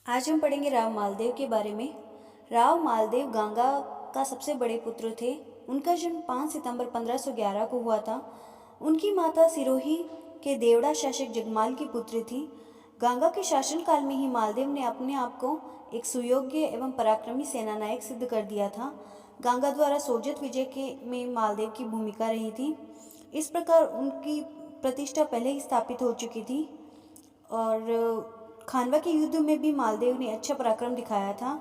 आज हम पढ़ेंगे राव मालदेव के बारे में। राव मालदेव गंगा का सबसे बड़े पुत्र थे। उनका जन्म 5 सितंबर 1511 को हुआ था। उनकी माता सिरोही के देवड़ा शासक जगमाल की पुत्री थी। गंगा के शासनकाल में ही मालदेव ने अपने आप को एक सुयोग्य एवं पराक्रमी सेनानायक सिद्ध कर दिया था। गंगा द्वारा सोजत विजय के में मालदेव की भूमिका रही थी। इस प्रकार उनकी प्रतिष्ठा पहले ही स्थापित हो चुकी थी और खानवा के युद्ध में भी मालदेव ने अच्छा पराक्रम दिखाया था।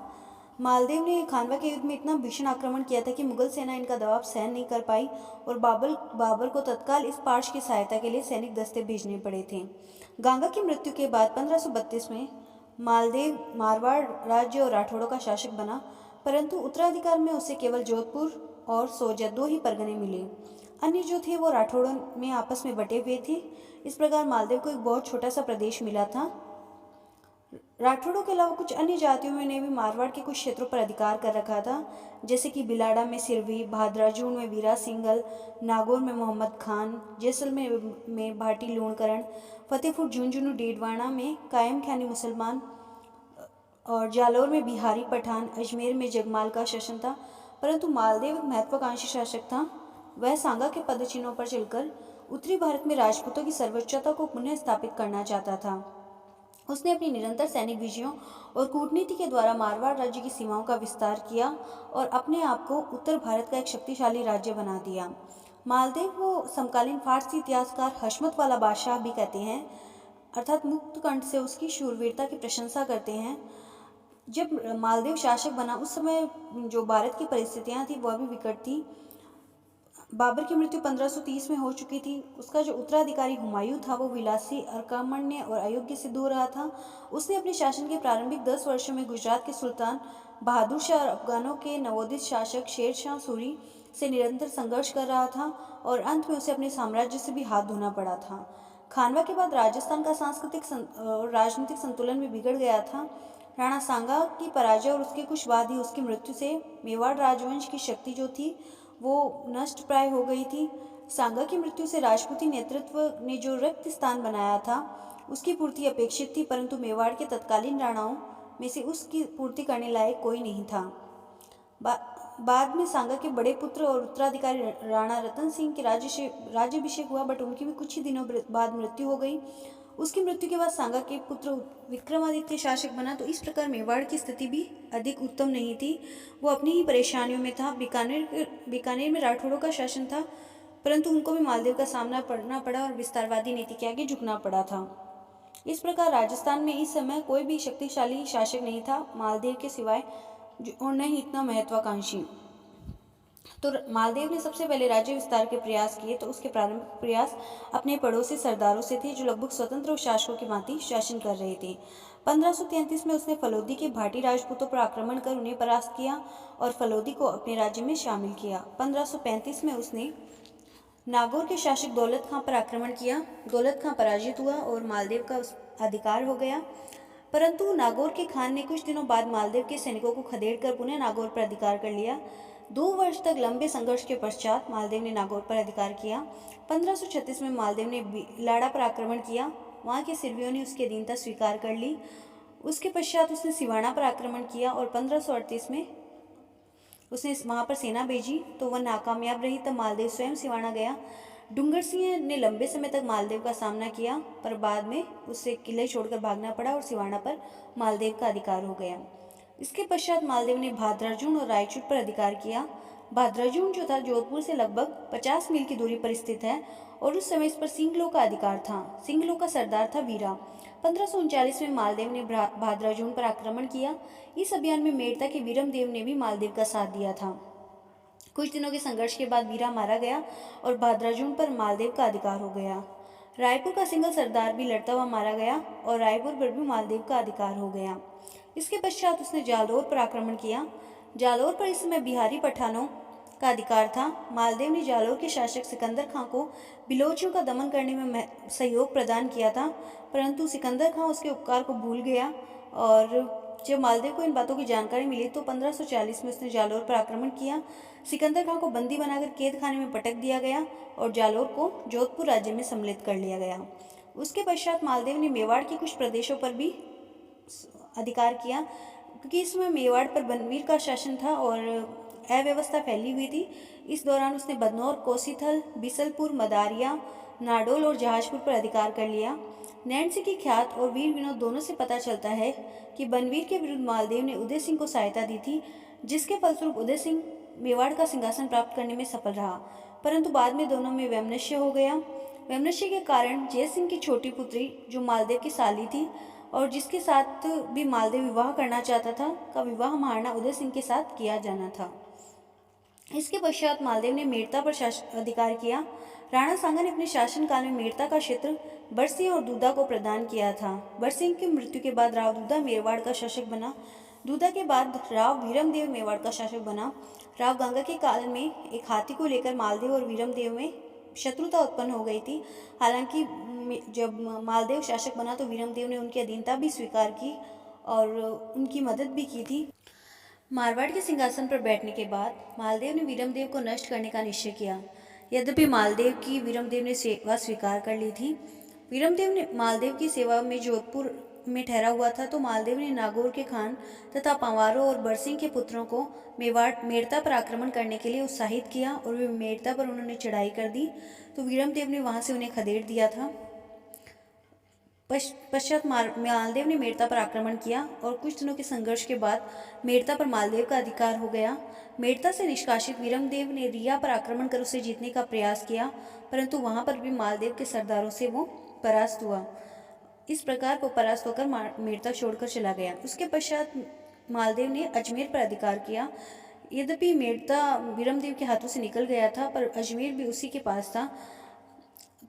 मालदेव ने खानवा के युद्ध में इतना भीषण आक्रमण किया था कि मुगल सेना इनका दबाव सहन नहीं कर पाई और बाबर को तत्काल इस पार्श की सहायता के लिए सैनिक दस्ते भेजने पड़े थे। गंगा की मृत्यु के बाद 1532 में मालदेव मारवाड़ राज्य और राठौड़ों का शासक बना, परंतु उत्तराधिकार में उसे केवल जोधपुर और सोजत 2 ही परगने मिले। अन्य जो थे वो राठौड़ों में आपस में बटे हुए थे। इस प्रकार मालदेव को एक बहुत छोटा सा प्रदेश मिला था। राठौड़ों के अलावा कुछ अन्य जातियों ने भी मारवाड़ के कुछ क्षेत्रों पर अधिकार कर रखा था, जैसे कि बिलाड़ा में सिरवी, भादराजून में वीरा सिंघल, नागौर में मोहम्मद खान, जैसलमेर में भाटी लूणकरण, फतेहपुर झुंझुनू डीडवाना में कायम खानी मुसलमान और जालौर में बिहारी पठान, अजमेर में जगमाल का शासन था। परंतु मालदेव महत्वाकांक्षी शासक था। वह सांगा के पदचिन्हों पर चलकर उत्तरी भारत में राजपूतों की सर्वोच्चता को पुनः स्थापित करना चाहता था। उसने अपनी निरंतर सैनिक विजयों और कूटनीति के द्वारा मारवाड़ राज्य की सीमाओं का विस्तार किया और अपने आप को उत्तर भारत का एक शक्तिशाली राज्य बना दिया। मालदेव को समकालीन फारसी इतिहासकार हशमत वाला बादशाह भी कहते हैं, अर्थात मुक्त कंठ से उसकी शूरवीरता की प्रशंसा करते हैं। जब मालदेव शासक बना उस समय जो भारत की परिस्थितियाँ थी वह भी विकट थी। बाबर की मृत्यु 1530 में हो चुकी थी। उसका जो उत्तराधिकारी हुमायूं था वो विलासी, अकर्मण्य और अयोग्य सिद्ध हो रहा था। उसने अपने शासन के प्रारंभिक 10 वर्षों में गुजरात के सुल्तान बहादुर शाह और अफगानों के नवोदित शासक शेर शाह सूरी से निरंतर संघर्ष कर रहा था और अंत में उसे अपने साम्राज्य से भी हाथ धोना पड़ा था। खानवा के बाद राजस्थान का सांस्कृतिक और राजनीतिक संतुलन भी बिगड़ गया था। राणा सांगा की पराजय और उसके कुछ बाद ही उसकी मृत्यु से मेवाड़ राजवंश की शक्ति जो थी वो नष्ट प्राय हो गई थी। सांगा की मृत्यु से राजपूती नेतृत्व ने जो रिक्त स्थान बनाया था उसकी पूर्ति अपेक्षित थी, परंतु मेवाड़ के तत्कालीन राणाओं में से उसकी पूर्ति करने लायक कोई नहीं था। बाद में सांगा के बड़े पुत्र और उत्तराधिकारी राणा रतन सिंह के राज्याभिषेक हुआ, बट उनकी भी कुछ ही दिनों बाद मृत्यु हो गई। उसकी मृत्यु के बाद सांगा के पुत्र विक्रमादित्य शासक बना। तो इस प्रकार मेवाड़ की स्थिति भी अधिक उत्तम नहीं थी। वो अपनी ही परेशानियों में था। बीकानेर में राठौड़ों का शासन था, परंतु उनको भी मालदेव का सामना करना पड़ा और विस्तारवादी नीति के आगे झुकना पड़ा था। इस प्रकार राजस्थान में इस समय कोई भी शक्तिशाली शासक नहीं था मालदेव के सिवाय, और न ही इतना महत्वाकांक्षी। तो मालदेव ने सबसे पहले राज्य विस्तार के प्रयास किए, तो उसके प्रारंभिक प्रयास अपने पड़ोसी सरदारों से थे जो लगभग स्वतंत्र शासकों की भांति शासन कर रहे थे। 1533 में उसने फलोदी के भाटी राजपूतों पर आक्रमण कर उन्हें परास्त किया और फलोदी को अपने राज्य में शामिल किया। 1535 में उसने नागौर के शासक दौलत खां पर आक्रमण किया। दौलत खां पराजित हुआ और मालदेव का उस अधिकार हो गया, परंतु नागौर के खान ने कुछ दिनों बाद मालदेव के सैनिकों को खदेड़कर पुनः नागौर पर अधिकार कर लिया। 2 वर्ष तक लंबे संघर्ष के पश्चात मालदेव ने नागौर पर अधिकार किया। 1536 में मालदेव ने बिलाड़ा पर आक्रमण किया। वहाँ के सिरवियों ने उसकी अधीनता स्वीकार कर ली। उसके पश्चात उसने सिवाना पर आक्रमण किया और 1538 में उसने वहाँ पर सेना भेजी, तो वह नाकामयाब रही। तब मालदेव स्वयं सिवाना गया। डूंगर सिंह ने लंबे समय तक मालदेव का सामना किया, पर बाद में उससे किले छोड़कर भागना पड़ा और सिवाना पर मालदेव का अधिकार हो गया। इसके पश्चात मालदेव ने भाद्राजून और रायचूर पर अधिकार किया। भाद्राजून जो था जोधपुर से लगभग 50 मील की दूरी पर स्थित है और उस समय इस पर सिंगलों का अधिकार था। सिंगलों का सरदार था वीरा। 1539 में मालदेव ने भाद्राजून पर आक्रमण किया। इस अभियान में मेड़ता के वीरमदेव ने भी मालदेव का साथ दिया था। कुछ दिनों के संघर्ष के बाद वीरा मारा गया और भाद्राजून पर मालदेव का अधिकार हो गया। रायपुर का सिंगल सरदार भी लड़ता हुआ मारा गया और रायपुर पर भी मालदेव का अधिकार हो गया। इसके पश्चात उसने जालौर पर आक्रमण किया। जालौर पर इस समय बिहारी पठानों का अधिकार था। मालदेव ने जालौर के शासक सिकंदर खां को बिलोचियों का दमन करने में सहयोग प्रदान किया था, परंतु सिकंदर खां उसके उपकार को भूल गया और जब मालदेव को इन बातों की जानकारी मिली तो 1540 में उसने जालौर पर आक्रमण किया। सिकंदर खां को बंदी बनाकर कैद खाने में पटक दिया गया और जालौर को जोधपुर राज्य में सम्मिलित कर लिया गया। उसके पश्चात मालदेव ने मेवाड़ के कुछ प्रदेशों पर भी अधिकार किया, क्योंकि इस समय मेवाड़ पर बनवीर का शासन था और अव्यवस्था फैली हुई थी। इस दौरान उसने बदनौर, कोसीथल, बिसलपुर, मदारिया, नाडोल और जहाजपुर पर अधिकार कर लिया। नैन सिंह की ख्यात और वीर विनोद दोनों से पता चलता है कि बनवीर के विरुद्ध मालदेव ने उदय सिंह को सहायता दी थी, जिसके फलस्वरूप उदय सिंह मेवाड़ का सिंहासन प्राप्त करने में सफल रहा, परंतु बाद में दोनों में वैमनस्य हो गया। वैमनस्य के कारण जय सिंह की छोटी पुत्री, जो मालदेव की साली थी और जिसके साथ भी मालदेव विवाह करना चाहता था, का विवाह महाराणा उदय सिंह के साथ किया जाना था। इसके पश्चात मालदेव ने मेड़ता पर अधिकार किया। राणा सांगा ने अपने शासनकाल में मेड़ता का क्षेत्र बरसिंह और दूधा को प्रदान किया था। बरसिंह की मृत्यु के बाद राव दूधा मेवाड़ का शासक बना। दूधा के बाद राव वीरमदेव मेवाड़ का शासक बना। राव गंगा के काल में एक हाथी को लेकर मालदेव और वीरमदेव में शत्रुता उत्पन्न हो गई थी। हालांकि जब मालदेव शासक बना तो वीरमदेव ने उनकी अधीनता भी स्वीकार की और उनकी मदद भी की थी। मारवाड़ के सिंहासन पर बैठने के बाद मालदेव ने वीरमदेव को नष्ट करने का निश्चय किया। यद्यपि मालदेव की वीरमदेव ने सेवा स्वीकार कर ली थी। वीरमदेव ने मालदेव की सेवा में जोधपुर में ठहरा हुआ था, तो मालदेव ने नागौर के खान तथा पंवारों और बरसिंह के पुत्रों को मेड़ता पर आक्रमण करने के लिए उत्साहित किया और वे मेड़ता पर उन्होंने चढ़ाई कर दी, तो वीरमदेव ने वहां से उन्हें खदेड़ दिया था। पश्चात मालदेव ने मेड़ता पर आक्रमण किया और कुछ दिनों के संघर्ष के बाद मेड़ता पर मालदेव का अधिकार हो गया। मेड़ता से निष्कासित वीरमदेव ने रिया पर आक्रमण कर उसे जीतने का प्रयास किया, परंतु वहां पर भी मालदेव के सरदारों से वो परास्त हुआ। इस प्रकार वो परास्त होकर मेड़ता छोड़कर चला गया। उसके पश्चात मालदेव ने अजमेर पर अधिकार किया। यद्यपि मेड़ता वीरमदेव के हाथों से निकल गया था, पर अजमेर भी उसी के पास था,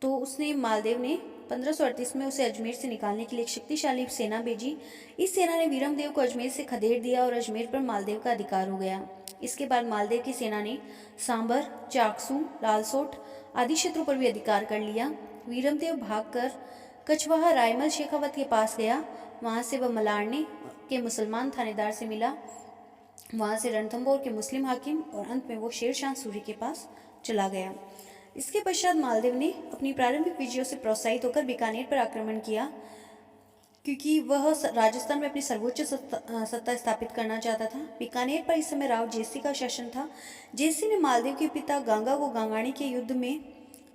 तो उसने मालदेव ने 1538 में उसे अजमेर से निकालने के लिए एक शक्तिशाली सेना भेजी। इस सेना ने वीरमदेव को अजमेर से खदेड़ दिया और अजमेर पर मालदेव का अधिकार हो गया। इसके बाद मालदेव की सेना ने सांभर, चाकसू, लालसोट आदि क्षेत्रों पर भी अधिकार कर लिया। वीरमदेव भागकर कछवाहा रायमल शेखावत के पास गया। वहां से वह मलारने के मुसलमान थानेदार से मिला, वहां से रणथंभौर के मुस्लिम हाकिम और अंत में वो शेरशाह सूरी के पास चला गया। इसके पश्चात मालदेव ने अपनी प्रारंभिक विजयों से प्रोत्साहित होकर बीकानेर पर आक्रमण किया, क्योंकि वह राजस्थान में अपनी सर्वोच्च सत्ता स्थापित करना चाहता था। बीकानेर पर इस समय राव जयसिंह का शासन था। जयसिंह ने मालदेव के पिता गांगा को गांगाणी के युद्ध में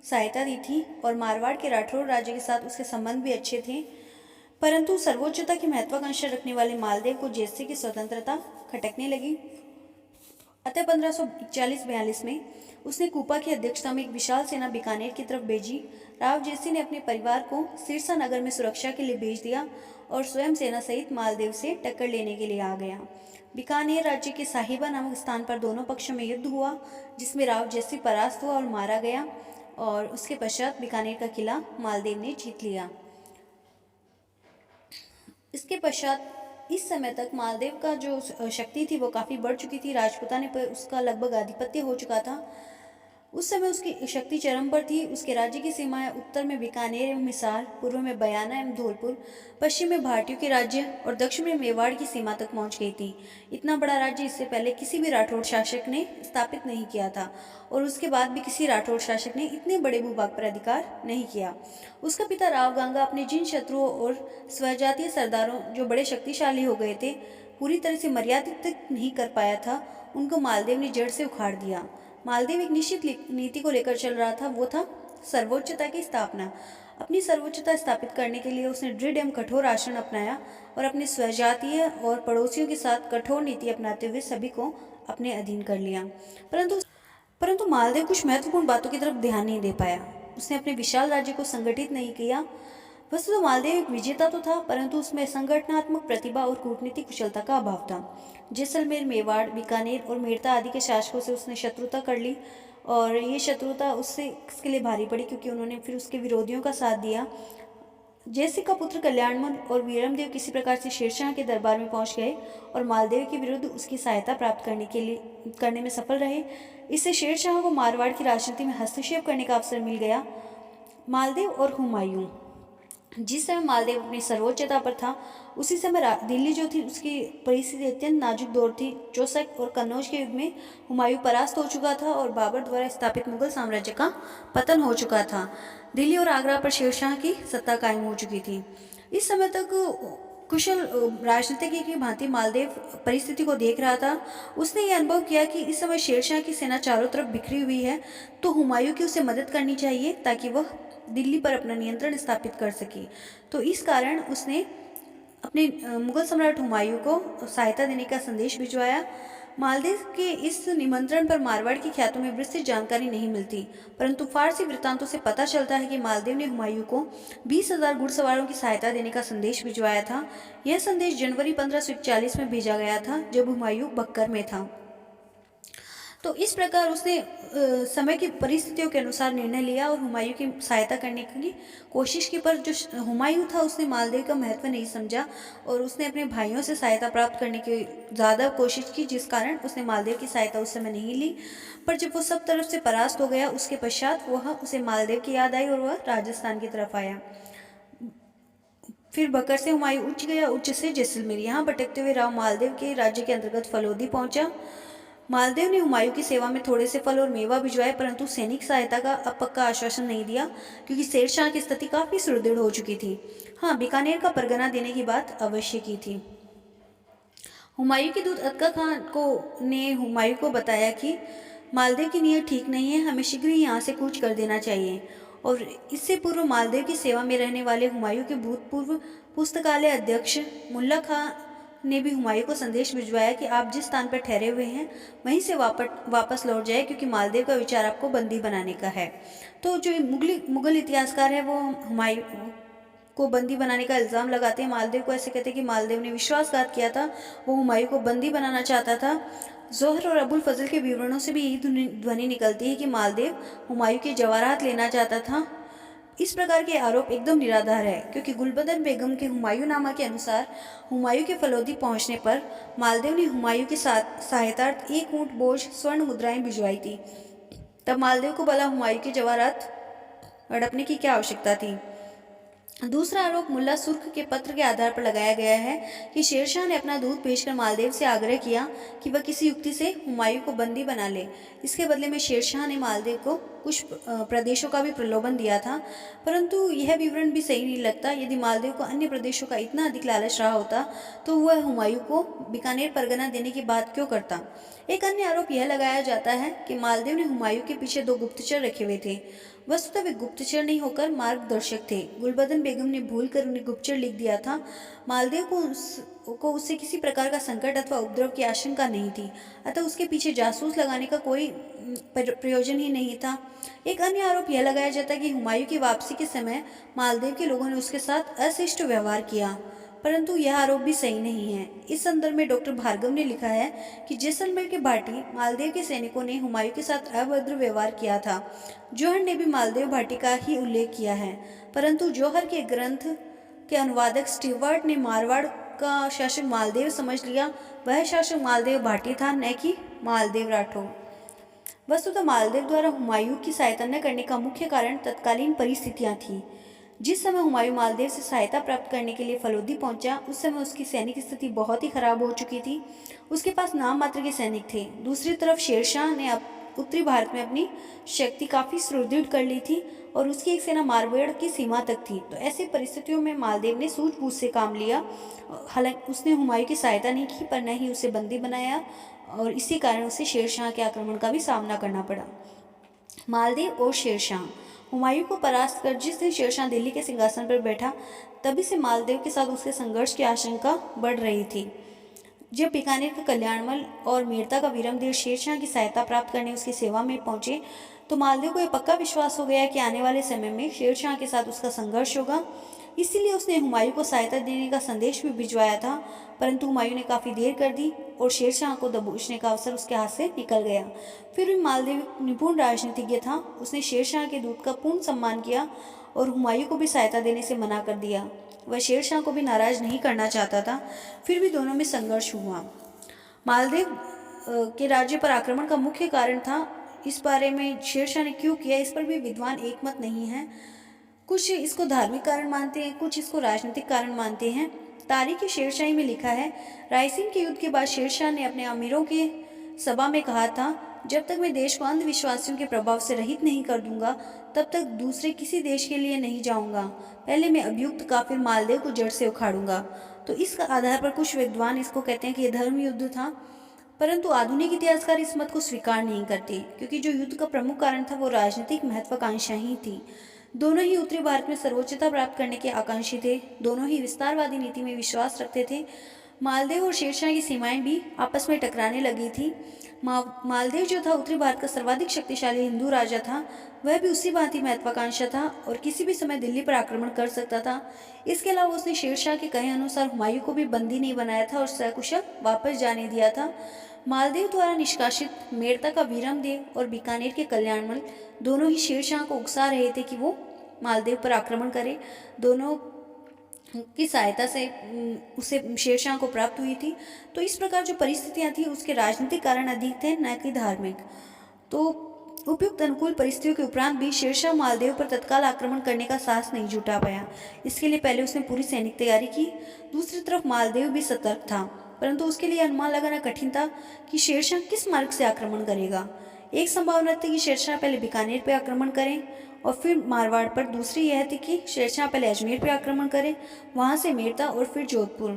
सहायता दी थी और मारवाड़ के राठौर राज्य के साथ उसके संबंध भी अच्छे थे, परंतु सर्वोच्चता की महत्वाकांक्षा रखने वाले मालदेव को जयसिंह की स्वतंत्रता खटकने लगी। अतः 1541-42 में उसने कूपा की अध्यक्षता में एक विशाल सेना बीकानेर की तरफ भेजी। राव जयसिंह ने अपने परिवार को सिरसा नगर में सुरक्षा के लिए भेज दिया और स्वयं सेना सहित मालदेव से टक्कर लेने के लिए आ गया। बीकानेर राज्य के साहिबा नामक स्थान पर दोनों पक्षों में युद्ध हुआ, जिसमें राव जयसिंह परास्त हुआ और मारा गया, और उसके पश्चात बीकानेर का किला मालदेव ने जीत लिया। इसके पश्चात इस समय तक मालदेव का जो शक्ति थी वो काफ़ी बढ़ चुकी थी। राजपूताने पर उसका लगभग आधिपत्य हो चुका था। उस समय उसकी शक्ति चरम पर थी। उसके राज्य की सीमाएं उत्तर में बीकानेर एवं हिसार, पूर्व में बयाना एवं धौलपुर, पश्चिम में भाटियों के राज्य और दक्षिण में मेवाड़ की सीमा तक पहुंच गई थी। इतना बड़ा राज्य इससे पहले किसी भी राठौड़ शासक ने स्थापित नहीं किया था और उसके बाद भी किसी राठौड़ शासक ने इतने बड़े भूभाग पर अधिकार नहीं किया। उसका पिता राव गंगा अपने जिन शत्रुओं और स्वजातीय सरदारों जो बड़े शक्तिशाली हो गए थे पूरी तरह से मर्यादित नहीं कर पाया था, उनको मालदेव ने जड़ से उखाड़ दिया। मालदेव एक निश्चित नीति को लेकर चल रहा था, वो था सर्वोच्चता की स्थापना। अपनी सर्वोच्चता स्थापित करने के लिए उसने दृढ़ एवं कठोर आचरण अपनाया और अपने स्वजातीय और पड़ोसियों के साथ कठोर नीति अपनाते हुए सभी को अपने अधीन कर लिया। परंतु मालदेव कुछ महत्वपूर्ण बातों की तरफ ध्यान नहीं दे पाया। उसने अपने विशाल राज्य को संगठित नहीं किया। वस्तु तो मालदेव एक विजेता तो था, परंतु उसमें संगठनात्मक प्रतिभा और कूटनीतिक कुशलता का अभाव था। जैसलमेर, मेवाड़, बीकानेर और मेड़ता आदि के शासकों से उसने शत्रुता कर ली और ये शत्रुता उसके लिए भारी पड़ी, क्योंकि उन्होंने फिर उसके विरोधियों का साथ दिया। जयसिंह का पुत्र कल्याणमल और वीरमदेव किसी प्रकार से शेरशाह के दरबार में पहुंच गए और मालदेव के विरुद्ध उसकी सहायता प्राप्त करने में सफल रहे। इससे शेरशाह को मारवाड़ की राजनीति में हस्तक्षेप करने का अवसर मिल गया। मालदेव और हुमायूं, जिस समय मालदेव अपनी सर्वोच्चता पर था उसी समय दिल्ली जो थी उसकी परिस्थिति अत्यंत नाजुक दौर थी। चौसठ और कन्नौज के युद्ध में हुमायूं परास्त हो चुका था और बाबर द्वारा स्थापित मुगल साम्राज्य का पतन हो चुका था। दिल्ली और आगरा पर शेरशाह की सत्ता कायम हो चुकी थी। इस समय तक कुशल राजनीतिज्ञ की भांति मालदेव परिस्थिति को देख रहा था। उसने ये अनुभव किया कि इस समय शेरशाह की सेना चारों तरफ बिखरी हुई है, तो हुमायूं की उसे मदद करनी चाहिए ताकि वह दिल्ली पर अपना नियंत्रण स्थापित कर सके। तो इस कारण उसने अपने मुगल सम्राट हुमायूं को सहायता देने का संदेश भिजवाया। मालदेव के इस निमंत्रण पर मारवाड़ की ख्यातों में विस्तृत जानकारी नहीं मिलती, परंतु फारसी वृत्तांतों से पता चलता है कि मालदेव ने हुमायूं को 20,000 घुड़सवारों की सहायता देने का संदेश भिजवाया था। यह संदेश जनवरी 1541 में भेजा गया था, जब हुमायूं बक्कर में था। तो इस प्रकार उसने समय की परिस्थितियों के अनुसार निर्णय लिया और हुमायूं की सहायता करने की कोशिश की, पर जो हुमायूं था उसने मालदेव का महत्व नहीं समझा और उसने अपने भाइयों से सहायता प्राप्त करने की ज़्यादा कोशिश की, जिस कारण उसने मालदेव की सहायता उस समय नहीं ली। पर जब वो सब तरफ से परास्त हो गया, उसके पश्चात उसे मालदेव की याद आई और वह राजस्थान की तरफ आया। फिर बक्कर से हुमायूं उच्च गया, उच्च से जैसलमेर। यहाँ भटकते हुए राव मालदेव के राज्य के अंतर्गत फलोदी पहुंचा। मालदेव ने हुमायूं की सेवा में थोड़े से फल और मेवा भिजवाए, परंतु सैनिक सहायता का अब पक्का आश्वासन नहीं दिया, क्योंकि शेरशाह की स्थिति काफी सुदृढ़ हो चुकी थी। हाँ, बीकानेर का परगना देने की बात अवश्य की थी। हुमायूं के दूत अतका खान ने हुमायूं को बताया कि मालदेव की नीयत ठीक नहीं है, हमें शीघ्र ही यहाँ से कूच कर देना चाहिए। और इससे पूर्व मालदेव की सेवा में रहने वाले हुमायूं के भूतपूर्व पुस्तकालय अध्यक्ष मुल्ला खां ने भी हुमायूं को संदेश भिजवाया कि आप जिस स्थान पर ठहरे हुए हैं वहीं से वापस लौट जाए, क्योंकि मालदेव का विचार आपको बंदी बनाने का है। तो जो मुगल इतिहासकार है वो हुमायूं को बंदी बनाने का इल्ज़ाम लगाते हैं। मालदेव को ऐसे कहते हैं कि मालदेव ने विश्वासघात किया था, वो हुमायूं को बंदी बनाना चाहता था। जोहर और अबुल फजल के विवरणों से भी यही ध्वनि निकलती है कि मालदेव हुमायूं के जवाहरात लेना चाहता था। इस प्रकार के आरोप एकदम निराधार है, क्योंकि गुलबदन बेगम के हुमायूंनामा के अनुसार हुमायूं के फलोदी पहुंचने पर मालदेव ने हुमायूं के साथ सहायतार्थ 1 ऊंट बोझ स्वर्ण मुद्राएं भिजवाई थी। तब मालदेव को भला हुमायूं के जवाहरात हड़पने की क्या आवश्यकता थी। दूसरा आरोप मुल्ला सुर्ख के पत्र के आधार पर लगाया गया है कि शेरशाह ने अपना दूत भेजकर मालदेव से आग्रह किया कि वह किसी युक्ति से हुमायूं को बंदी बना ले। इसके बदले में शेरशाह ने मालदेव को कुछ प्रदेशों का भी प्रलोभन दिया था, परंतु यह विवरण भी सही नहीं लगता। यदि मालदेव को अन्य प्रदेशों का इतना अधिक लालच रहा होता तो वह हुमायूं को बीकानेर परगना देने की बात क्यों करता। एक अन्य आरोप यह लगाया जाता है कि मालदेव ने हुमायूं के पीछे 2 गुप्तचर रखे हुए थे। वस्तुतः वे गुप्तचर नहीं होकर मार्गदर्शक थे। गुलबदन बेगम ने भूल कर उन्हें गुप्तचर लिख दिया था। मालदेव को उससे किसी प्रकार का संकट अथवा उपद्रव की आशंका नहीं थी, अतः उसके पीछे जासूस लगाने का कोई प्रयोजन ही नहीं था। एक अन्य आरोप यह लगाया जाता है कि हुमायूं की वापसी के समय मालदेव के लोगों ने उसके साथ अशिष्ट व्यवहार किया, परंतु यह आरोप भी सही नहीं है। इस संदर्भ में डॉक्टर भार्गव ने लिखा है कि जैसलमेर के भाटी मालदेव के सैनिकों ने हुमायूं के साथ अभद्र व्यवहार किया था। जौहर ने भी मालदेव भाटी का ही उल्लेख किया है, परंतु जौहर के ग्रंथ के अनुवादक स्टीवर्ट ने मारवाड़ का शासक मालदेव समझ लिया। वह शासक मालदेव भाटी था, न कि मालदेव राठौर। वस्तुतः मालदेव द्वारा हुमायूं की सहायता न करने का मुख्य कारण तत्कालीन परिस्थितियां थीं। जिस समय हुमायूं मालदेव से सहायता प्राप्त करने के लिए फलोदी पहुंचा, उस समय उसकी सैनिक स्थिति बहुत ही खराब हो चुकी थी। उसके पास नाम मात्र के सैनिक थे। दूसरी तरफ शेरशाह ने उत्तरी भारत में अपनी शक्ति काफ़ी सुदृढ़ कर ली थी और उसकी एक सेना मारवाड़ की सीमा तक थी। तो ऐसी परिस्थितियों में मालदेव ने सूझबूझ से काम लिया। हालांकि उसने हुमायूं की सहायता नहीं की, पर न ही उसे बंदी बनाया, और इसी कारण उसे शेरशाह के आक्रमण का भी सामना करना पड़ा। मालदेव और शेरशाह। हुमायूं को परास्त कर जिस दिन शेरशाह दिल्ली के सिंहासन पर बैठा, तभी से मालदेव के साथ उसके संघर्ष की आशंका बढ़ रही थी। जब बीकानेर का कल्याणमल और मेरता का वीरमदेव शेरशाह की सहायता प्राप्त करने उसकी सेवा में पहुंचे, तो मालदेव को यह पक्का विश्वास हो गया कि आने वाले समय में शेरशाह के साथ उसका संघर्ष होगा। इसीलिए उसने हुमायूं को सहायता देने का संदेश भी भिजवाया था, परंतु हुमायूं ने काफ़ी देर कर दी और शेरशाह को दबोचने का अवसर उसके हाथ से निकल गया। फिर भी मालदेव निपुण राजनीतिज्ञ था। उसने शेरशाह के दूत का पूर्ण सम्मान किया और हुमायूं को भी सहायता देने से मना कर दिया। वह शेरशाह को भी नाराज नहीं करना चाहता था। फिर भी दोनों में संघर्ष हुआ। मालदेव के राज्य पर आक्रमण का मुख्य कारण था। इस बारे में शेरशाह ने क्यों किया, इस पर भी विद्वान एकमत नहीं है। कुछ इसको धार्मिक कारण मानते हैं, कुछ इसको राजनीतिक कारण मानते हैं। तारीख शेरशाही में लिखा है, रायसीन के युद्ध के बाद शेरशाह ने अपने अमीरों की सभा में कहा था, जब तक मैं देश को अंधविश्वासियों के प्रभाव से रहित नहीं कर दूंगा, तब तक दूसरे किसी देश के लिए नहीं जाऊंगा। पहले मैं अभियुक्त काफिर मालदेव को जड़ से उखाड़ूंगा। तो इस आधार पर कुछ विद्वान इसको कहते हैं कि यह धर्म युद्ध था, परंतु आधुनिक इतिहासकार इस मत को स्वीकार नहीं करते, क्योंकि जो युद्ध का प्रमुख कारण था वो राजनीतिक महत्वाकांक्षा ही थी। दोनों ही उत्तरी भारत में सर्वोच्चता प्राप्त करने के आकांक्षी थे, दोनों ही विस्तारवादी नीति में विश्वास रखते थे। मालदेव और शेरशाह की सीमाएं भी आपस में टकराने लगी थी। मालदेव जो था उत्तरी भारत का सर्वाधिक शक्तिशाली हिंदू राजा था, वह भी उसी भांति महत्वाकांक्षा था और किसी भी समय दिल्ली पर आक्रमण कर सकता था। इसके अलावा उसने शेरशाह के कहे अनुसार हुमायूं को भी बंदी नहीं बनाया था और सकुशल वापस जाने दिया था। मालदेव द्वारा निष्कासित मेड़ता का वीरमदेव और बीकानेर के कल्याणमल दोनों ही शेरशाह को उकसा रहे थे कि वो मालदेव पर आक्रमण करे। दोनों की सहायता से उसे शेरशाह को प्राप्त हुई थी। तो इस प्रकार जो परिस्थितियां थी उसके राजनीतिक कारण अधिक थे, न कि धार्मिक। तो उपयुक्त अनुकूल परिस्थितियों के उपरांत भी शेरशाह मालदेव पर तत्काल आक्रमण करने का साहस नहीं जुटा पाया। इसके लिए पहले उसने पूरी सैनिक तैयारी की। दूसरी तरफ मालदेव भी सतर्क था, परंतु उसके लिए अनुमान लगाना कठिन था कि शेरशाह किस मार्ग से आक्रमण करेगा। एक संभावना थी कि शेरशाह पहले बीकानेर पर आक्रमण करें और फिर मारवाड़ पर। दूसरी यह थी कि शेरशाह पहले अजमेर पर आक्रमण करें, वहां से मेड़ता और फिर जोधपुर।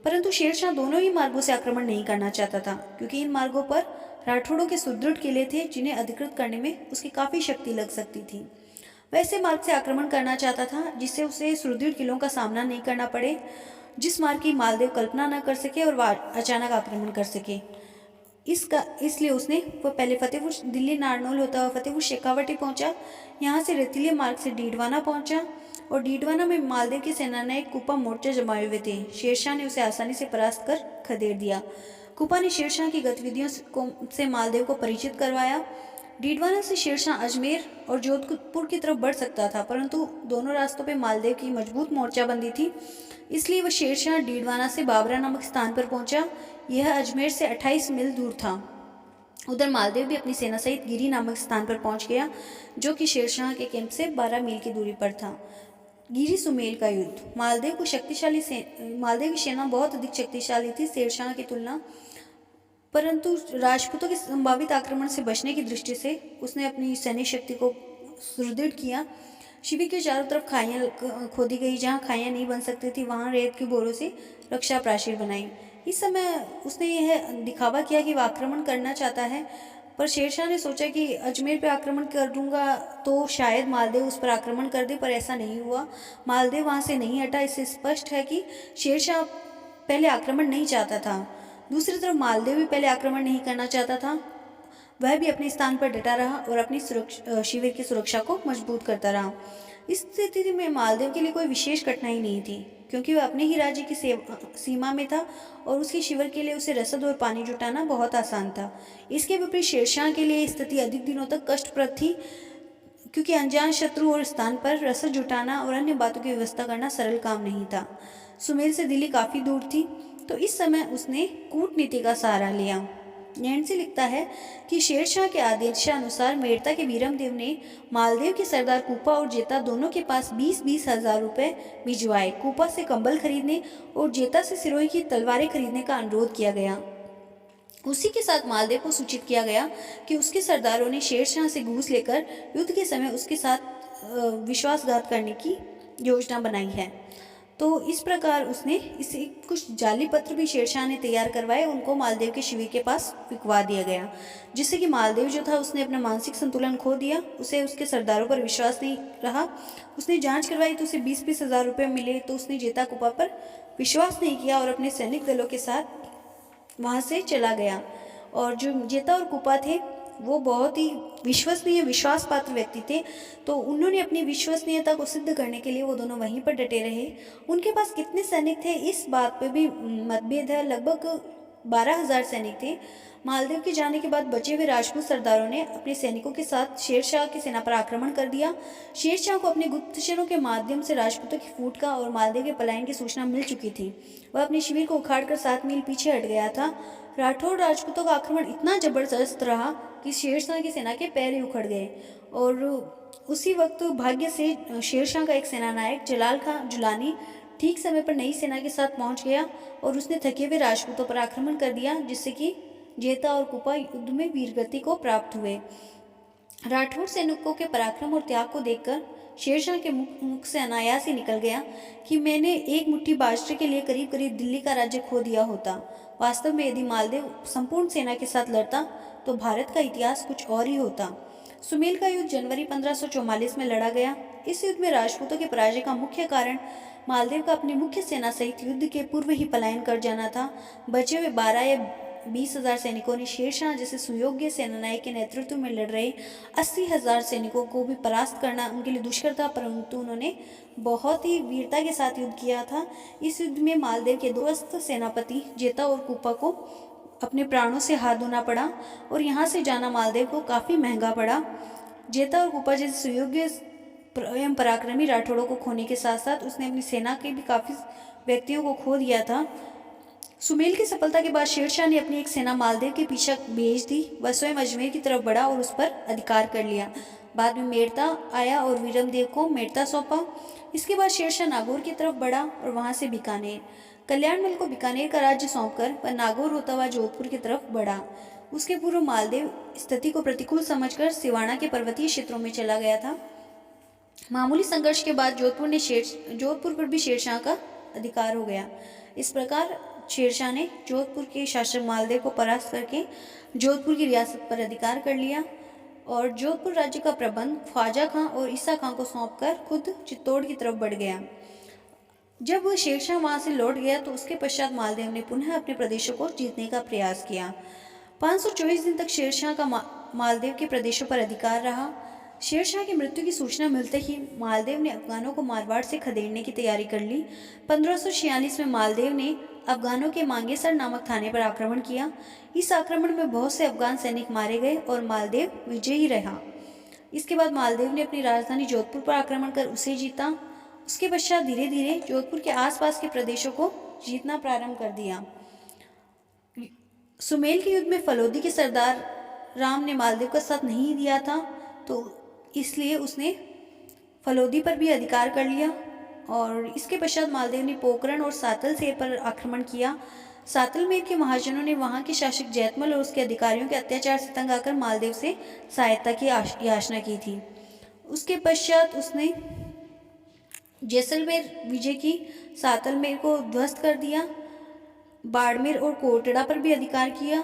परंतु शेरशाह दोनों ही मार्गों से आक्रमण नहीं करना चाहता था, क्योंकि इन मार्गों पर राठौड़ों के सुदृढ़ किले थे जिन्हें अधिकृत करने में उसकी काफ़ी शक्ति लग सकती थी। वह ऐसे मार्ग से आक्रमण करना चाहता था जिससे उसे सुदृढ़ किलों का सामना नहीं करना पड़े, जिस मार्ग की मालदेव कल्पना न कर सके और वह अचानक आक्रमण कर सके। इसलिए उसने वह पहले फतेहपुर दिल्ली नारनौल होता हुआ फतेहपुर शेखावटी पहुंचा, यहाँ से रेतीले मार्ग से डीडवाना पहुंचा और डीडवाना में मालदेव की सेना ने एक कुपा मोर्चा जमाए हुए थे। शेरशाह ने उसे आसानी से परास्त कर खदेड़ दिया। कुपा ने शेरशाह की गतिविधियों से मालदेव को परिचित करवाया। डीडवाना से शेरशाह अजमेर और जोधपुर की तरफ बढ़ सकता था, परंतु दोनों रास्तों पर मालदेव की मजबूत मोर्चाबंदी थी, इसलिए वह शेरशाह डीडवाना से बाबरा नामक स्थान पर पहुंचा। यह अजमेर से 28 मील दूर था। उधर मालदेव भी अपनी सेना सहित गिरी नामक स्थान पर पहुंच गया, जो कि शेरशाह के कैंप से 12 मील की दूरी पर था। गिरी सुमेल का युद्ध। मालदेव की सेना बहुत अधिक शक्तिशाली थी शेरशाह की तुलना, परंतु राजपूतों के संभावित आक्रमण से बचने की दृष्टि से उसने अपनी सैनिक शक्ति को सुदृढ़ किया। शिविर के चारों तरफ खाइयाँ खोदी गई, जहाँ खाइयाँ नहीं बन सकती थी वहाँ रेत के बोरों से रक्षा प्राचीर बनाई। इस समय उसने यह दिखावा किया कि वह आक्रमण करना चाहता है, पर शेरशाह ने सोचा कि अजमेर पर आक्रमण करूँगा तो शायद मालदेव उस पर आक्रमण कर दे, पर ऐसा नहीं हुआ। मालदेव वहाँ से नहीं हटा। इससे स्पष्ट है कि शेरशाह पहले आक्रमण नहीं चाहता था। दूसरी तरफ मालदेव भी पहले आक्रमण नहीं करना चाहता था। वह भी अपने स्थान पर डटा रहा और अपनी शिविर की सुरक्षा को मजबूत करता रहा। इस स्थिति में मालदेव के लिए कोई विशेष कठिनाई नहीं थी, क्योंकि वह अपने ही राज्य की सीमा में था और उसके शिविर के लिए उसे रसद और पानी जुटाना बहुत आसान था। इसके विपरीत शेरशाह के लिए स्थिति अधिक दिनों तक कष्टप्रद थी, क्योंकि अनजान शत्रु और स्थान पर रसद जुटाना और अन्य बातों की व्यवस्था करना सरल काम नहीं था। सुमेल से दिल्ली काफ़ी दूर थी, तो इस समय उसने कूटनीति का सहारा लिया। नैन्सी लिखता है कि शेरशाह के आदेशानुसार मेड़ता के वीरमदेव ने मालदेव के सरदार कूपा और जेता दोनों के पास 20-20 हजार रुपये भिजवाए। कूपा से कंबल खरीदने और जेता से सिरोही की तलवारें खरीदने का अनुरोध किया गया। उसी के साथ मालदेव को सूचित किया गया कि उसके सरदारों ने शेरशाह से घूस लेकर युद्ध के समय उसके साथ विश्वासघात करने की योजना बनाई है। तो इस प्रकार उसने इसे कुछ जाली पत्र भी शेरशाह ने तैयार करवाए, उनको मालदेव के शिविर के पास फिकवा दिया गया, जिससे कि मालदेव जो था उसने अपना मानसिक संतुलन खो दिया। उसे उसके सरदारों पर विश्वास नहीं रहा। उसने जांच करवाई तो उसे 20-20 हजार रुपये मिले, तो उसने जेता कुपा पर विश्वास नहीं किया और अपने सैनिक दलों के साथ वहाँ से चला गया। और जो जेता और कुपा थे वो बहुत ही विश्वसनीय विश्वास पात्र व्यक्ति थे, तो उन्होंने अपनी विश्वसनीयता को सिद्ध करने के लिए वो दोनों वहीं पर डटे रहे। उनके पास कितने सैनिक थे इस बात पे भी मतभेद है। लगभग 12,000 सैनिक थे। मालदेव के जाने के बाद बचे हुए राजपूत सरदारों ने अपने सैनिकों के साथ शेरशाह की सेना पर आक्रमण कर दिया। शेरशाह को अपने गुप्तचरों के माध्यम से राजपूतों की फूट का और मालदेव के पलायन की सूचना मिल चुकी थी। वह अपने शिविर को उखाड़कर 7 मील पीछे हट गया था। राठौड़ राजपूतों का आक्रमण इतना जबरदस्त रहा कि शेरशाह की सेना के पैर ही उखड़ गए। और उसी वक्त भाग्य से शेरशाह का एक सेनानायक जलाल खां जुलानी ठीक समय पर नई सेना के साथ पहुंच गया और उसने थके हुए राजपूतों पर आक्रमण कर दिया, जिससे कि जेता और कुपा युद्ध में वीरगति को प्राप्त हुए। राठौड़ सैनिकों के पराक्रम और त्याग को देखकर शेरशाह के मुख से अनायास ही निकल गया कि मैंने एक मुट्ठी बाजरे के लिए करीब करीब दिल्ली का राज्य खो दिया होता। वास्तव में यदि मालदेव संपूर्ण सेना के साथ लड़ता तो भारत का इतिहास कुछ और ही होता। सुमेल का युद्ध जनवरी 1544 में लड़ा गया। इस युद्ध में राजपूतों के पराजय का मुख्य कारण मालदेव का अपनी मुख्य सेना सहित युद्ध के पूर्व ही पलायन कर जाना था। बचे हुए 12 या 20,000 सैनिकों ने शेरशाह जैसे सुयोग्य सेनानायक के नेतृत्व में लड़ रहे 80,000 सैनिकों को भी परास्त करना उनके लिए दुष्कर था, परंतु उन्होंने बहुत ही वीरता के साथ युद्ध किया था। इस युद्ध में मालदेव के दोस्त सेनापति जेता और कुपा को अपने प्राणों से हाथ धोना पड़ा और यहाँ से जाना मालदेव को काफ़ी महंगा पड़ा। जेता और कुपा जैसे सुयोग्य एवं पराक्रमी राठौड़ों को खोने के साथ साथ उसने अपनी सेना के भी काफ़ी व्यक्तियों को खो दिया था। सुमेल की सफलता के बाद शेरशाह ने अपनी एक सेना मालदेव के पीछे भेज दी। वह स्वयं अजमेर की तरफ बढ़ा और उस पर अधिकार कर लिया। बाद में मेड़ता आया और वीरमदेव को मेड़ता सौंपा। इसके बाद शेरशाह नागौर की तरफ बढ़ा और वहां से बीकानेर। कल्याणमल को बीकानेर का राज्य सौंपकर वह नागौर होता हुआ जोधपुर की तरफ बढ़ा। उसके पूर्व मालदेव स्थिति को प्रतिकूल समझकर सिवाना के पर्वतीय क्षेत्रों में चला गया था। मामूली संघर्ष के बाद जोधपुर पर भी शेरशाह का अधिकार हो गया। इस प्रकार शेरशाह ने जोधपुर के शासक मालदेव को परास्त करके जोधपुर की रियासत पर अधिकार कर लिया और जोधपुर राज्य का प्रबंध ख्वाजा खां और ईसा खां को सौंपकर खुद चित्तौड़ की तरफ बढ़ गया। जब वह शेरशाह वहां से लौट गया तो उसके पश्चात मालदेव ने पुनः अपने प्रदेशों को जीतने का प्रयास किया। 524 दिन तक शेरशाह का मालदेव के प्रदेशों पर अधिकार रहा। शेरशाह की मृत्यु की सूचना मिलते ही मालदेव ने अफगानों को मारवाड़ से खदेड़ने की तैयारी कर ली। 1546 में मालदेव ने अफगानों के मांगेसर नामक थाने पर आक्रमण किया। इस आक्रमण में बहुत से अफगान सैनिक मारे गए और मालदेव विजयी रहा। इसके बाद मालदेव ने अपनी राजधानी जोधपुर पर आक्रमण कर उसे जीता। उसके पश्चात धीरे धीरे जोधपुर के आसपास के प्रदेशों को जीतना प्रारंभ कर दिया। सुमेल के युद्ध में फलोदी के सरदार राम ने मालदेव का साथ नहीं दिया था, तो इसलिए उसने फलोदी पर भी अधिकार कर लिया और इसके पश्चात मालदेव ने पोखरण और सातलसेर पर आक्रमण किया। सातलमेर के महाजनों ने वहां के शासक जैतमल और उसके अधिकारियों के अत्याचार से तंग आकर मालदेव से सहायता की याचना की थी। उसके पश्चात उसने जैसलमेर विजय की, सातलमेर को ध्वस्त कर दिया, बाड़मेर और कोटड़ा पर भी अधिकार किया।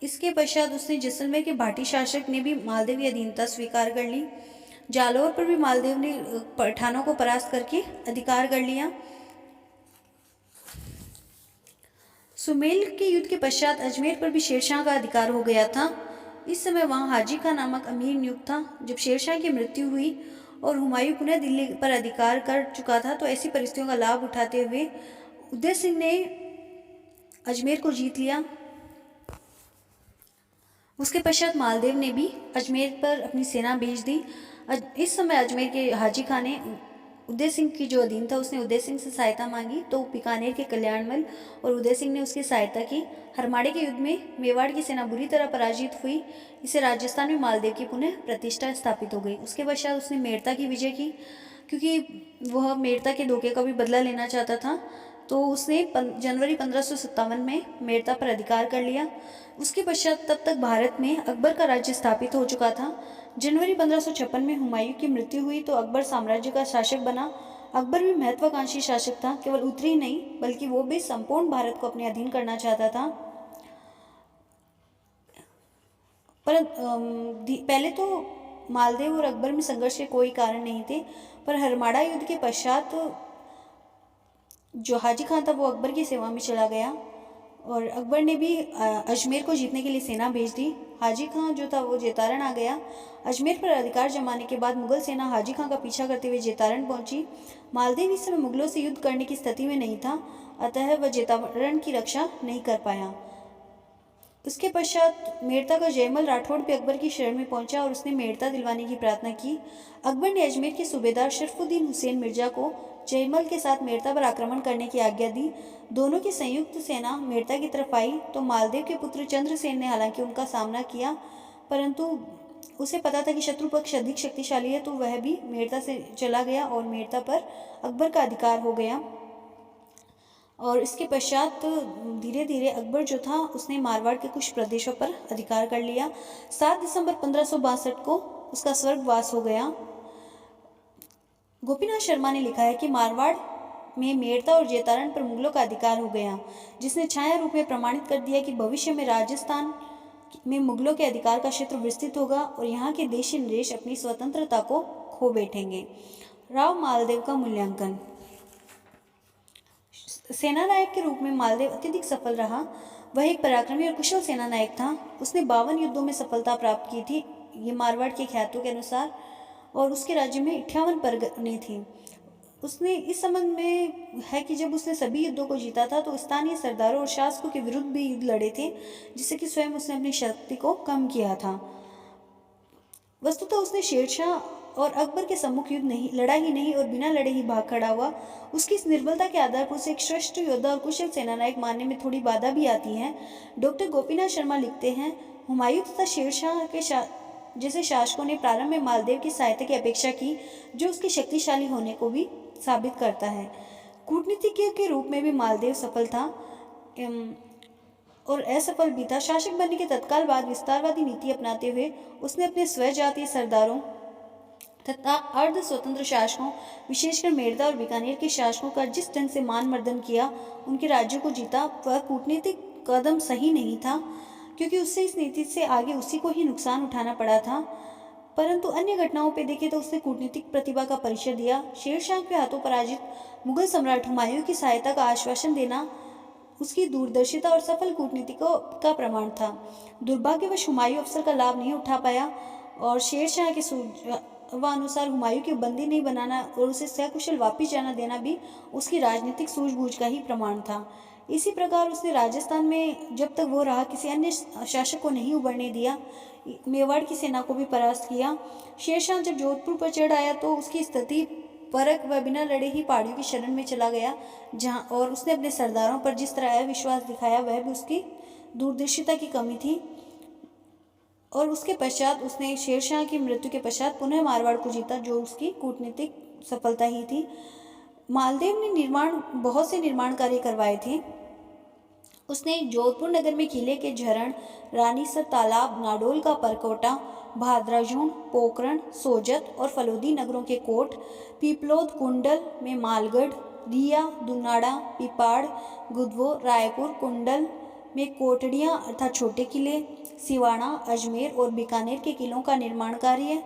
इसके पश्चात उसने जैसलमेर के भाटी शासक ने भी मालदेव की अधीनता स्वीकार कर ली। जालौर पर भी मालदेव ने पठानों को परास्त करके अधिकार कर लिया। सुमेल के युद्ध के पश्चात अजमेर पर भी शेरशाह का अधिकार हो गया था। इस समय वहां हाजी खां नामक अमीर नियुक्त था। जब शेरशाह की मृत्यु हुई और हुमायूं पुनः दिल्ली पर अधिकार कर चुका था तो ऐसी परिस्थितियों का लाभ उठाते हुए उदय सिंह ने अजमेर को जीत लिया। उसके पश्चात मालदेव ने भी अजमेर पर अपनी सेना भेज दी। इस समय अजमेर के हाजी खां ने उदय सिंह की जो अधीन था उसने उदय सिंह से सहायता मांगी तो बीकानेर के कल्याणमल और उदय सिंह ने उसकी सहायता की। हरमाड़े के युद्ध में मेवाड़ की सेना बुरी तरह पराजित हुई। इससे राजस्थान में मालदेव की पुनः प्रतिष्ठा स्थापित हो गई। उसके पश्चात उसने मेड़ता की विजय की, क्योंकि वह मेड़ता के धोखे का भी बदला लेना चाहता था, तो उसने जनवरी 1557 में मेड़ता पर अधिकार कर लिया। उसके पश्चात तब तक भारत में अकबर का राज्य स्थापित हो चुका था। जनवरी 1556 में हुमायूं की मृत्यु हुई तो अकबर साम्राज्य का शासक बना। अकबर भी महत्वाकांक्षी शासक था, केवल उत्तरी ही नहीं बल्कि वो भी संपूर्ण भारत को अपने अधीन करना चाहता था। पर पहले तो मालदेव और अकबर में संघर्ष के कोई कारण नहीं थे, पर हरमाड़ा युद्ध के पश्चात जो हाजी खां था वो अकबर की सेवा में चला गया और अकबर ने भी अजमेर को जीतने के लिए सेना भेज दी। हाजी खां जो था वो जेतारण आ गया। अजमेर पर अधिकार जमाने के बाद मुगल सेना हाजी खां का पीछा करते हुए जेतारण पहुंची। मालदेव इस समय मुगलों से युद्ध करने की स्थिति में नहीं था, अतः वह जेतारण की रक्षा नहीं कर पाया। उसके पश्चात मेड़ता का जयमल राठौड़ भी अकबर की शरण में पहुंचा और उसने मेड़ता दिलवाने की प्रार्थना की। अकबर ने अजमेर के सूबेदार शरफुद्दीन हुसैन मिर्जा को जयमल के साथ मेड़ता पर आक्रमण करने की आज्ञा दी। दोनों की संयुक्त सेना मेड़ता की तरफ आई तो मालदेव के पुत्र चंद्रसेन ने हालांकि उनका सामना किया, परंतु उसे पता था कि शत्रु पक्ष अधिक शक्तिशाली है, तो वह भी मेड़ता से चला गया और मेड़ता पर अकबर का अधिकार हो गया। और इसके पश्चात धीरे धीरे अकबर जो था उसने मारवाड़ के कुछ प्रदेशों पर अधिकार कर लिया। 7 दिसंबर 1562 को उसका स्वर्गवास हो गया। गोपीनाथ शर्मा ने लिखा है कि मारवाड़ में मेड़ता और जैतारण पर मुगलों का अधिकार हो गया, जिसने छाया रूप में प्रमाणित कर दिया कि भविष्य में राजस्थान में मुगलों के अधिकार का क्षेत्र विस्तृत होगा और यहाँ के देशी नरेश अपनी स्वतंत्रता को खो बैठेंगे। राव मालदेव का मूल्यांकन। सेना नायक के रूप में मालदेव अत्यधिक सफल रहा। वह एक पराक्रमी और कुशल सेना नायक था। उसने 52 युद्धों में सफलता प्राप्त की थी, ये मारवाड़ के ख्यातों के अनुसार, और उसके राज्य में 58 परगने थे। उसने इस संबंध में है कि जब उसने सभी युद्धों को जीता था तो स्थानीय सरदारों और शासकों के विरुद्ध भी युद्ध लड़े थे, जिससे कि स्वयं उसने अपनी शक्ति को कम किया था। वस्तुतः उसने शेरशाह और अकबर के सम्मुख युद्ध नहीं लड़ा ही नहीं और बिना लड़े ही भाग खड़ा हुआ। उसकी इस निर्बलता के आधार पर उसे एक श्रेष्ठ योद्धा और कुशल सेनानायक मानने में थोड़ी बाधा भी आती है। डॉक्टर गोपीनाथ शर्मा लिखते हैं, हुमायूं तथा शेरशाह के जैसे शासकों ने प्रारंभ में मालदेव की सहायता की अपेक्षा की, जो उसके शक्तिशाली होने को भी साबित करता है। कूटनीतिज्ञ के रूप में भी मालदेव सफल था और असफल भी था। शासक बनने के तत्काल बाद विस्तारवादी नीति अपनाते हुए उसने अपने स्वजातीय सरदारों तथा अर्ध स्वतंत्र शासकों, विशेषकर मेड़ता और बीकानेर के शासकों का जिस ढंग से मान मर्दन किया, उनके राज्यों को जीता, वह कूटनीतिक कदम सही नहीं था, क्योंकि उससे इस नीति से आगे उसी को ही नुकसान उठाना पड़ा था। परंतु अन्य घटनाओं पे देखें तो उसने कूटनीतिक प्रतिभा का परिचय दिया। शेरशाह के हाथों पराजित मुगल सम्राट हुमायूं की सहायता का आश्वासन देना उसकी दूरदर्शिता और सफल कूटनीतिकों का प्रमाण था। दुर्भाग्यवश हुमायूं अवसर का लाभ नहीं उठा पाया और शेरशाह के अनुसार हुमायूं की बंदी नहीं बनाना और उसे सकुशल वापिस जाना देना भी उसकी राजनीतिक सूझबूझ का ही प्रमाण था। इसी प्रकार उसने राजस्थान में जब तक वो रहा किसी अन्य शासक को नहीं उभरने दिया। मेवाड़ की सेना को भी परास्त किया। शेरशाह जब जोधपुर पर चढ़ आया तो उसकी स्थिति परख वह बिना लड़े ही पहाड़ियों की शरण में चला गया, जहाँ और उसने अपने सरदारों पर जिस तरह अविश्वास दिखाया वह भी उसकी दूरदर्शिता की कमी थी। और उसके पश्चात उसने शेरशाह की मृत्यु के पश्चात पुनः मारवाड़ को जीता, जो उसकी कूटनीतिक सफलता ही थी। मालदेव ने बहुत से निर्माण कार्य करवाए थे। उसने जोधपुर नगर में किले के झरण, रानीसर तालाब, नाडोल का परकोटा, भाद्राजून, पोकरण, सोजत और फलोदी नगरों के कोट, पीपलोद कुंडल में मालगढ़, रिया, दुनाड़ा, पिपाड़, गुदवो, रायपुर कुंडल में कोटड़ियाँ अर्थात छोटे किले, सिवाड़ा, अजमेर और बीकानेर के किलों का निर्माण कार्य।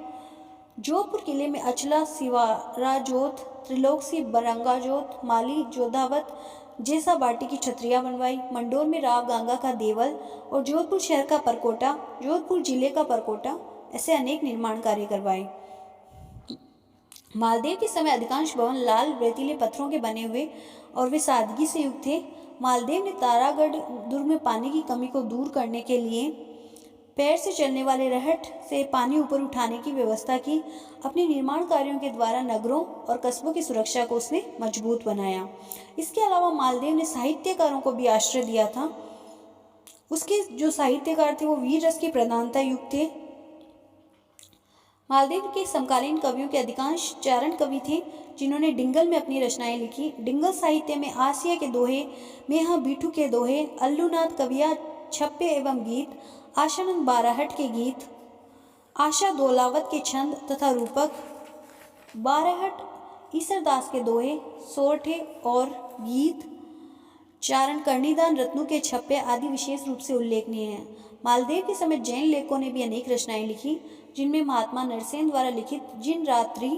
जोधपुर किले में अचला, सिवारा जोत, त्रिलोकसी, बरंगा जोत, माली, जोधावत जैसा बाटी की छतरियाँ बनवाई। मंडोर में राव गंगा का देवल और जोधपुर शहर का परकोटा, जोधपुर जिले का परकोटा, ऐसे अनेक निर्माण कार्य करवाए। मालदेव के समय अधिकांश भवन लाल रेतीले पत्थरों के बने हुए और वे सादगी से युक्त थे। मालदेव ने तारागढ़ दुर्ग में पानी की कमी को दूर करने के लिए पैर से चलने वाले रहट से पानी ऊपर उठाने की व्यवस्था की। अपने निर्माण कार्यों के द्वारा नगरों और कस्बों की सुरक्षा को उसने मजबूत बनाया। इसके अलावा मालदेव ने साहित्यकारों को भी आश्रय दिया था। उसके जो साहित्यकार थे वो वीर रस की प्रधानता युक्त थे। मालदेव के समकालीन कवियों के अधिकांश चारण कवि थे, जिन्होंने डिंगल में अपनी रचनाएं लिखी। डिंगल साहित्य में आसिया के दोहे, मेहा बीठू के दोहे, अल्लूनाथ कविया छप्पे एवं गीत, आशानंद बाराहट के गीत, आशा दोलावत के छंद तथा रूपक, बाराहट ईसरदास के दोहे, सोरठे और गीत, चारण कर्णिदान रत्नों के छप्पे आदि विशेष रूप से उल्लेखनीय हैं। मालदेव के समय जैन लेखकों ने भी अनेक रचनाएं लिखी, जिनमें महात्मा नरसेन द्वारा लिखित जिन रात्रि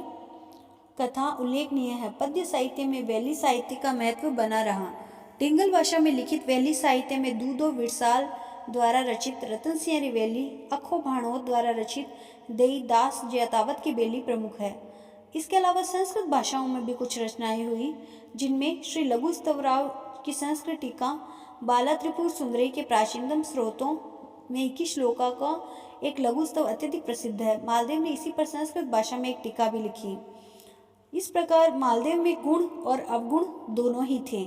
कथा उल्लेखनीय है। पद्य साहित्य में वैली साहित्य का महत्व बना रहा। डिंगल भाषा में लिखित वैली साहित्य में दूधो विरसाल द्वारा रचित रतन सिंह रिवेली, अखो भाणोद द्वारा रचित देई दास जयतावत की बेली प्रमुख है। इसके अलावा संस्कृत भाषाओं में भी कुछ रचनाएं हुई, जिनमें श्री लघु स्तवराव की संस्कृत टीका, बाला त्रिपुर सुंदरी के प्राचीनतम स्रोतों में 21 श्लोका का एक लघु स्तव अत्यधिक प्रसिद्ध है। मालदेव ने इसी पर संस्कृत भाषा में एक टीका भी लिखी। इस प्रकार मालदेव में गुण और अवगुण दोनों ही थे।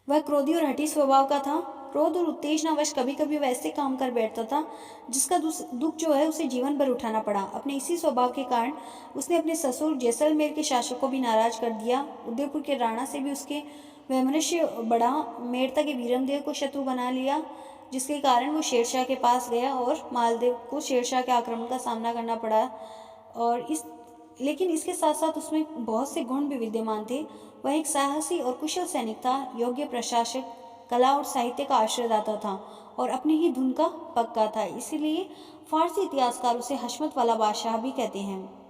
वह क्रोधी और हठी स्वभाव का था। क्रोध और उत्तेजनावश कभी कभी वह ऐसे काम कर बैठता था जिसका दुख जो है उसे जीवन भर उठाना पड़ा। अपने इसी स्वभाव के कारण उसने अपने ससुर जैसलमेर के शासक को भी नाराज कर दिया। उदयपुर के राणा से भी उसके वैमनस्य बढ़ा। मेड़ता के वीरमदेव को शत्रु बना लिया, जिसके कारण वो शेरशाह के पास गया और मालदेव को शेरशाह के आक्रमण का सामना करना पड़ा। और इस लेकिन इसके साथ साथ उसमें बहुत से गुण भी विद्यमान थे। वह एक साहसी और कुशल सैनिक था, योग्य प्रशासक, कला और साहित्य का आश्रयदाता था और अपनी ही धुन का पक्का था। इसीलिए फारसी इतिहासकार उसे हशमत वाला बादशाह भी कहते हैं।